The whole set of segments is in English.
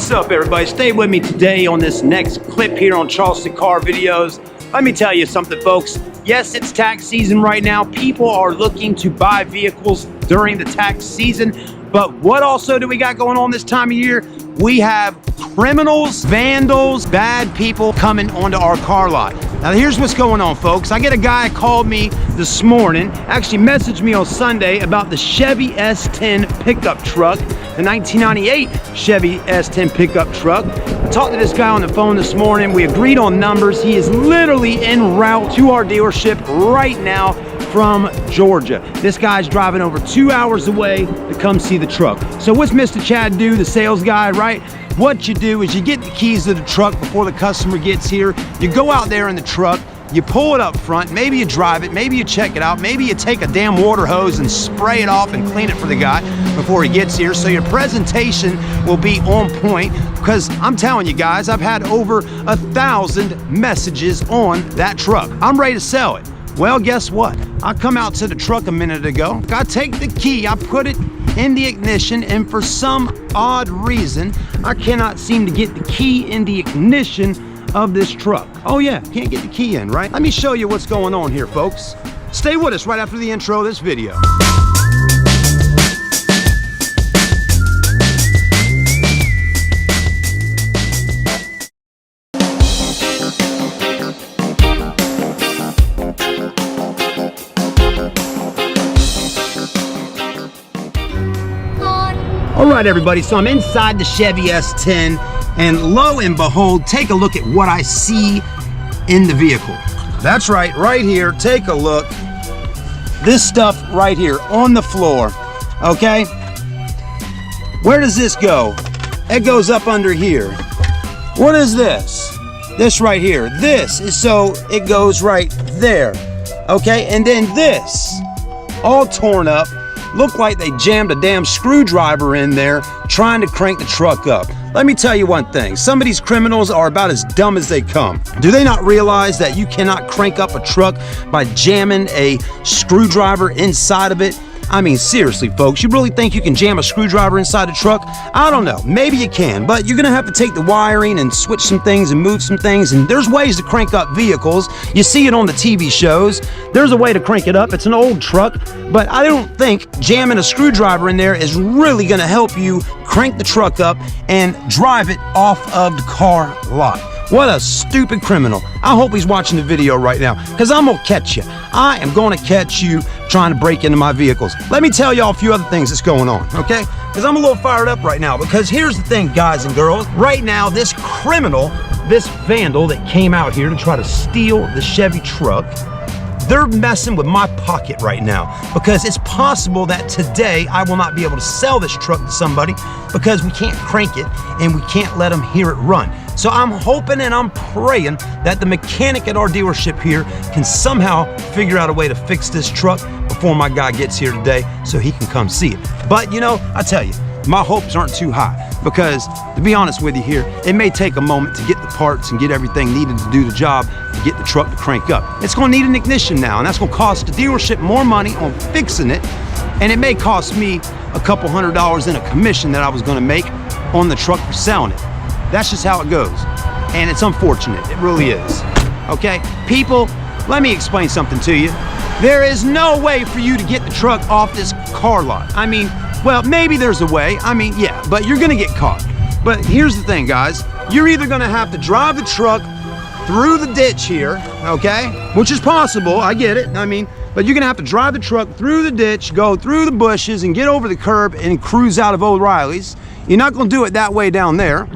What's up, everybody? Stay with me today on this next clip here on Charleston Car Videos. Let me tell you something, folks. Yes, it's tax season right now. People are looking to buy vehicles during the tax season. But what also do we got going on this time of year? We have criminals, vandals, bad people coming onto our car lot. Now here's what's going on, folks. I get a guy called me this morning, actually messaged me on Sunday about the Chevy S10 pickup truck, the 1998 Chevy S10 pickup truck. I talked to this guy on the phone this morning. We agreed on numbers. He is literally en route to our dealership right now from Georgia. This guy's driving over 2 hours away to come see the truck. So what's Mr. Chad do, the sales guy, right? What you do is you get the keys to the truck before the customer gets here. You go out there in the truck, you pull it up front, maybe you drive it, maybe you check it out, maybe you take a damn water hose and spray it off and clean it for the guy before he gets here, so your presentation will be on point. Because I'm telling you guys, I've had over 1,000 messages on that truck. I'm ready to sell it. Well, guess what? I come out to the truck a minute ago. I take the key, I put it in the ignition, and for some odd reason, I cannot seem to get the key in the ignition of this truck. Oh yeah, can't get the key in, right? Let me show you what's going on here, folks. Stay with us right after the intro of this video. All right, everybody, so I'm inside the Chevy S10, and lo and behold, take a look at what I see in the vehicle. That's right, right here, take a look. This stuff right here on the floor, okay? Where does this go? It goes up under here. What is this? This right here. This is so it goes right there, okay? And then this, all torn up. Looked like they jammed a damn screwdriver in there trying to crank the truck up. Let me tell you one thing, some of these criminals are about as dumb as they come. Do they not realize that you cannot crank up a truck by jamming a screwdriver inside of it? I mean, seriously, folks, you really think you can jam a screwdriver inside a truck? I don't know, maybe you can, but you're gonna have to take the wiring and switch some things and move some things, and there's ways to crank up vehicles. You see it on the TV shows. There's a way to crank it up. It's an old truck, but I don't think jamming a screwdriver in there is really gonna help you crank the truck up and drive it off of the car lot. What a stupid criminal. I hope he's watching the video right now, because I'm gonna catch you. I am gonna catch you trying to break into my vehicles. Let me tell y'all a few other things that's going on, okay? Because I'm a little fired up right now, because here's the thing, guys and girls. Right now, this criminal, this vandal that came out here to try to steal the Chevy truck, they're messing with my pocket right now, because it's possible that today I will not be able to sell this truck to somebody because we can't crank it and we can't let them hear it run. So I'm hoping and I'm praying that the mechanic at our dealership here can somehow figure out a way to fix this truck before my guy gets here today so he can come see it. But you know, I tell you, my hopes aren't too high, because to be honest with you here, it may take a moment to get the parts and get everything needed to do the job to get the truck to crank up. It's gonna need an ignition now, and that's gonna cost the dealership more money on fixing it, and it may cost me a couple $100 in a commission that I was gonna make on the truck for selling it. That's just how it goes, and it's unfortunate, it really is. Okay, people, let me explain something to you. There is no way for you to get the truck off this car lot. I mean, well, maybe there's a way. I mean, yeah, but you're gonna get caught. But here's the thing, guys. You're either gonna have to drive the truck through the ditch here, okay? Which is possible, I get it. I mean, but you're gonna have to drive the truck through the ditch, go through the bushes, and get over the curb and cruise out of O'Reilly's. You're not gonna do it that way down there.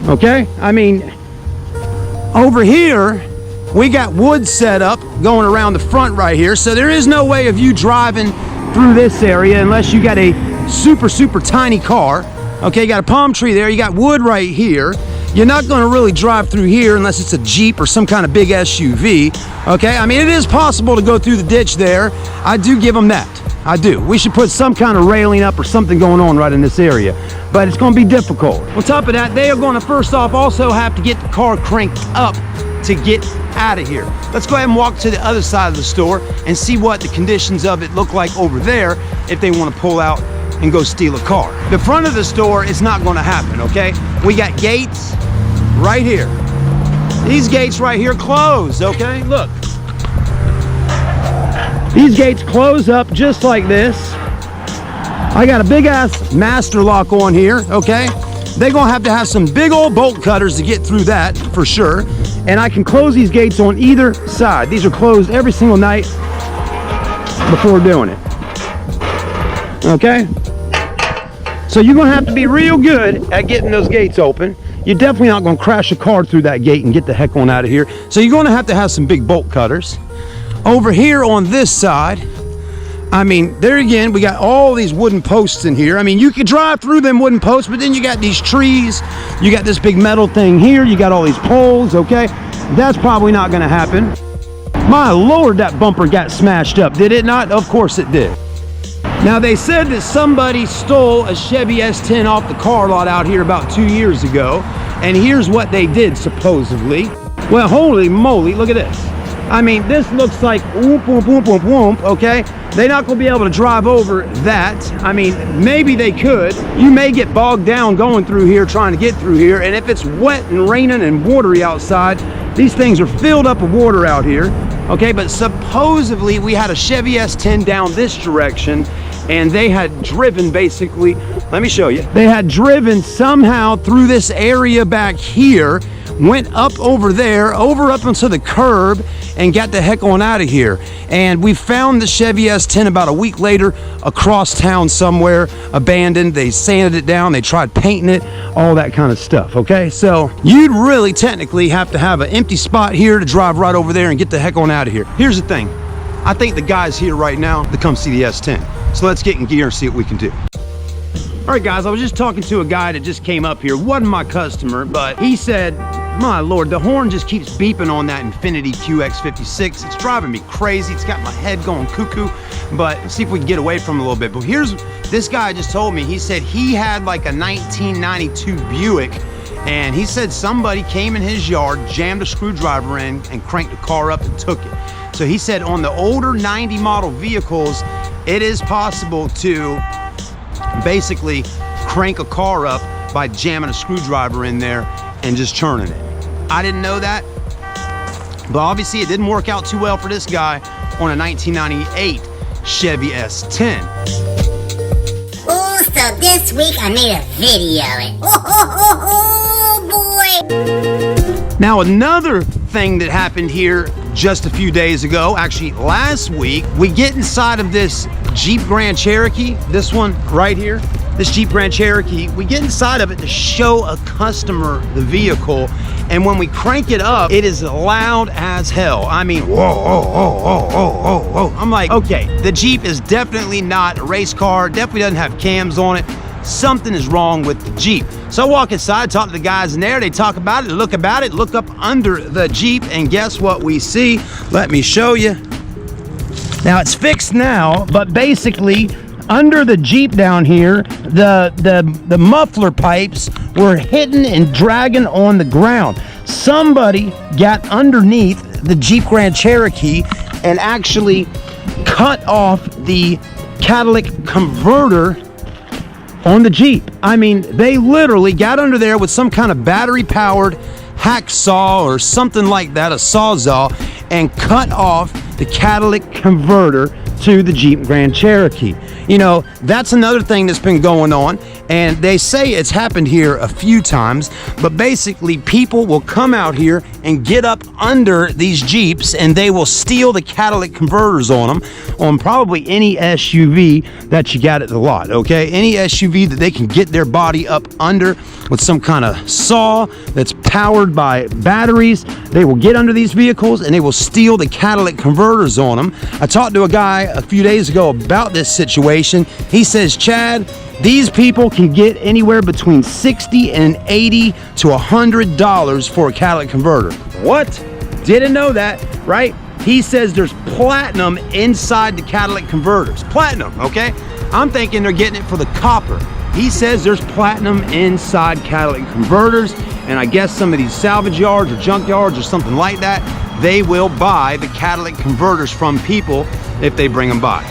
Okay? I mean, over here, we got wood set up going around the front right here, so there is no way of you driving through this area unless you got a super tiny car. Okay, you got a palm tree there, you got wood right here. You're not going to really drive through here unless it's a Jeep or some kind of big SUV. Okay, I mean, it is possible to go through the ditch there. I do give them that. I do. We should put some kind of railing up or something going on right in this area, but it's going to be difficult. On top of that, they are going to first off also have to get the car cranked up to get out of here. Let's go ahead and walk to the other side of the store and see what the conditions of it look like over there if they want to pull out and go steal a car. The front of the store is not going to happen, okay? We got gates right here. These gates right here close, okay? Look. These gates close up just like this. I got a big ass master lock on here, okay? They're gonna have to have some big old bolt cutters to get through that for sure. And I can close these gates on either side. These are closed every single night before doing it. Okay? So you're gonna have to be real good at getting those gates open. You're definitely not gonna crash a car through that gate and get the heck on out of here. So you're gonna have some big bolt cutters. Over here on this side, I mean, there again, we got all these wooden posts in here. I mean, you could drive through them wooden posts, but then you got these trees, you got this big metal thing here, you got all these poles, okay? That's probably not gonna happen. My Lord, that bumper got smashed up, did it not? Of course it did. Now, they said that somebody stole a Chevy S10 off the car lot out here about 2 years ago, and here's what they did, supposedly. Well, holy moly, look at this. I mean, this looks like whoop, whoop, whoop, whoop, whoop, okay? They're not gonna be able to drive over that. I mean, maybe they could. You may get bogged down going through here, trying to get through here, and if it's wet and raining and watery outside, these things are filled up with water out here, okay? But supposedly, we had a Chevy S10 down this direction, and they had driven basically, let me show you. They had driven somehow through this area back here, went up over there, up onto the curb, and got the heck on out of here. And we found the Chevy S10 about a week later across town somewhere, abandoned. They sanded it down, they tried painting it, all that kind of stuff, okay? So you'd really technically have to have an empty spot here to drive right over there and get the heck on out of here. Here's the thing. I think the guy's here right now to come see the S10. So let's get in gear and see what we can do. All right, guys, I was just talking to a guy that just came up here. Wasn't my customer, but he said, my Lord, the horn just keeps beeping on that Infiniti QX56. It's driving me crazy. It's got my head going cuckoo, but let's see if we can get away from it a little bit. But here's, this guy just told me, he said he had like a 1992 Buick, and he said somebody came in his yard, jammed a screwdriver in, and cranked the car up and took it. So he said on the older 90 model vehicles, it is possible to basically crank a car up by jamming a screwdriver in there and just churning it. I didn't know that, but obviously it didn't work out too well for this guy on a 1998 Chevy S10. Oh, so this week I made a video and oh boy. Now, another thing that happened here just a few days ago, actually last week, we get inside of this Jeep Grand Cherokee, this one right here, this Jeep Grand Cherokee. We get inside of it to show a customer the vehicle, and when we crank it up, it is loud as hell. I mean, whoa, whoa, whoa, whoa, whoa, whoa, whoa. I'm like, okay, the Jeep is definitely not a race car, definitely doesn't have cams on it. Something is wrong with the Jeep. So I walk inside, talk to the guys in there, they talk about it, look up under the Jeep, and guess what we see? Let me show you. Now it's fixed now, but basically under the Jeep down here, the muffler pipes were hidden and dragging on the ground. Somebody got underneath the Jeep Grand Cherokee and actually cut off the catalytic converter on the Jeep. I mean, they literally got under there with some kind of battery-powered hacksaw or something like that, a sawzall, and cut off the catalytic converter to the Jeep Grand Cherokee. You know, that's another thing that's been going on, and they say it's happened here a few times, but basically people will come out here and get up under these Jeeps and they will steal the catalytic converters on them, on probably any SUV that you got at the lot, okay? Any SUV that they can get their body up under with some kind of saw that's powered by batteries, they will get under these vehicles and they will steal the catalytic converters on them. I talked to a guy a few days ago about this situation. He says, Chad, these people can get anywhere between $60 and $80 to $100 for a catalytic converter. What? Didn't know that, right? He says there's platinum inside the catalytic converters. Platinum, okay? I'm thinking they're getting it for the copper. He says there's platinum inside catalytic converters, and I guess some of these salvage yards or junk yards or something like that, they will buy the catalytic converters from people if they bring them by.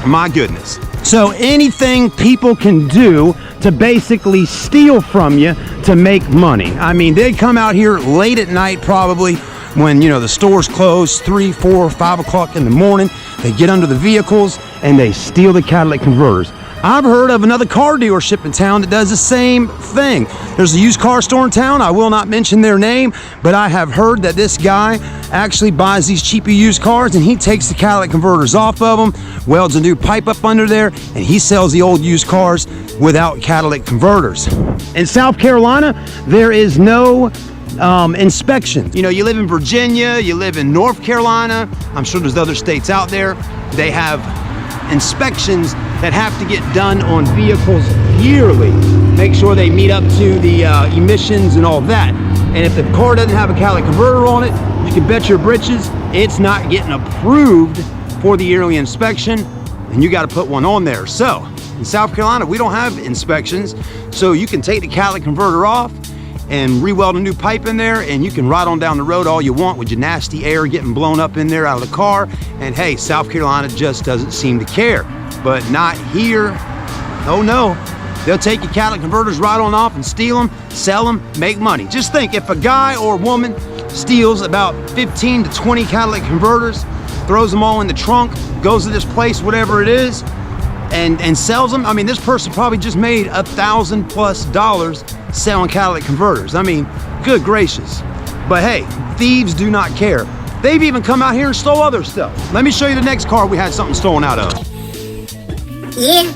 My goodness. So anything people can do to basically steal from you to make money. I mean, they come out here late at night probably when, you know, the stores close, 3, 4, 5 o'clock in the morning. They get under the vehicles and they steal the catalytic converters. I've heard of another car dealership in town that does the same thing. There's a used car store in town. I will not mention their name, but I have heard that this guy actually buys these cheapy used cars and he takes the catalytic converters off of them, welds a new pipe up under there, and he sells the old used cars without catalytic converters. In South Carolina, there is no inspection. You know, you live in Virginia, you live in North Carolina, I'm sure there's other states out there. They have inspections that have to get done on vehicles yearly. Make sure they meet up to the emissions and all that. And if the car doesn't have a catalytic converter on it, you can bet your britches it's not getting approved for the yearly inspection, and you got to put one on there. So in South Carolina, we don't have inspections, so you can take the catalytic converter off and re-weld a new pipe in there, and you can ride on down the road all you want with your nasty air getting blown up in there out of the car. And hey, South Carolina just doesn't seem to care. But not here. Oh no. They'll take your catalytic converters right on off and steal them, sell them, make money. Just think, if a guy or woman steals about 15 to 20 catalytic converters, throws them all in the trunk, goes to this place, whatever it is, and sells them, I mean, this person probably just made $1,000+ selling catalytic converters. I mean, good gracious. But hey, thieves do not care. They've even come out here and stole other stuff. Let me show you the next car we had something stolen out of. Yeah.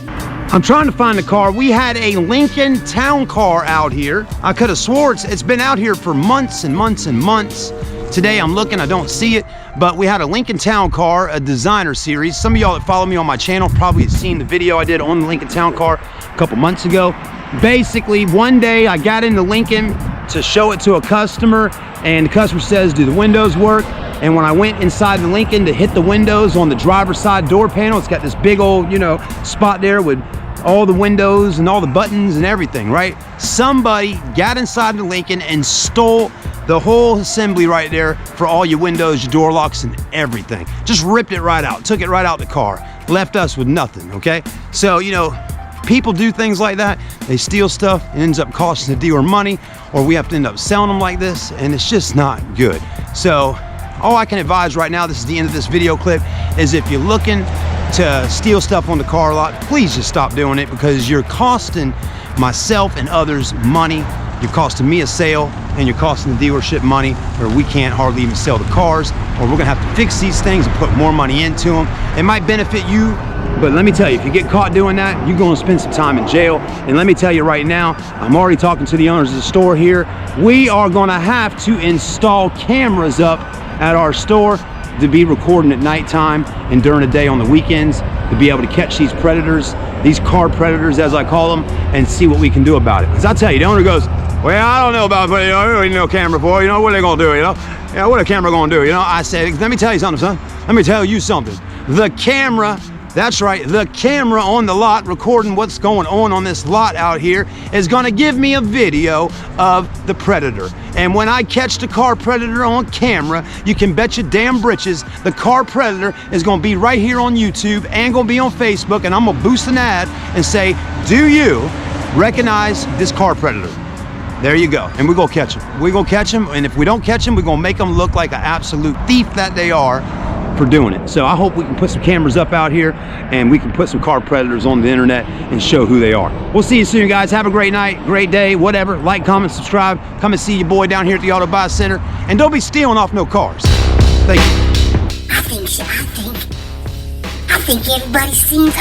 I'm trying to find the car. We had a Lincoln Town Car out here. I could have swore it's been out here for months and months and months. Today I'm looking, I don't see it, but we had a Lincoln Town Car, a designer series. Some of y'all that follow me on my channel probably have seen the video I did on the Lincoln Town Car a couple months ago. Basically, one day I got into Lincoln to show it to a customer, and the customer says, do the windows work? And when I went inside the Lincoln to hit the windows on the driver's side door panel, it's got this big old, you know, spot there with all the windows and all the buttons and everything, right? Somebody got inside the Lincoln and stole the whole assembly right there for all your windows, your door locks, and everything. Just ripped it right out, took it right out the car, left us with nothing, okay? So, you know, people do things like that. They steal stuff, it ends up costing the dealer money, or we have to end up selling them like this, and it's just not good. So all I can advise right now, this is the end of this video clip, is if you're looking to steal stuff on the car lot, please just stop doing it, because you're costing myself and others money. You're costing me a sale, and you're costing the dealership money, or we can't hardly even sell the cars, or we're gonna have to fix these things and put more money into them. It might benefit you, but let me tell you, if you get caught doing that, you're gonna spend some time in jail. And let me tell you right now, I'm already talking to the owners of the store here. We are gonna have to install cameras up at our store to be recording at nighttime and during the day on the weekends, to be able to catch these predators, these car predators as I call them, and see what we can do about it. Because I'll tell you, the owner goes, well, I don't know about what, you know, I don't need no camera for, you know, what are they gonna do, you know? Yeah, what a camera gonna do, you know? I said, let me tell you something, son. Let me tell you something. The camera, that's right, the camera on the lot recording what's going on this lot out here is gonna give me a video of the predator. And when I catch the car predator on camera, you can bet your damn britches the car predator is gonna be right here on YouTube and gonna be on Facebook, and I'm gonna boost an ad and say, do you recognize this car predator? There you go, and we're gonna catch him. We're gonna catch him, and if we don't catch him, we're gonna make them look like an absolute thief that they are for doing it. So I hope we can put some cameras up out here, and we can put some car predators on the internet and show who they are. We'll see you soon, guys. Have a great night, great day, whatever. Like, comment, subscribe. Come and see your boy down here at the Auto Buy Center, and don't be stealing off no cars. Thank you. I think everybody's seen.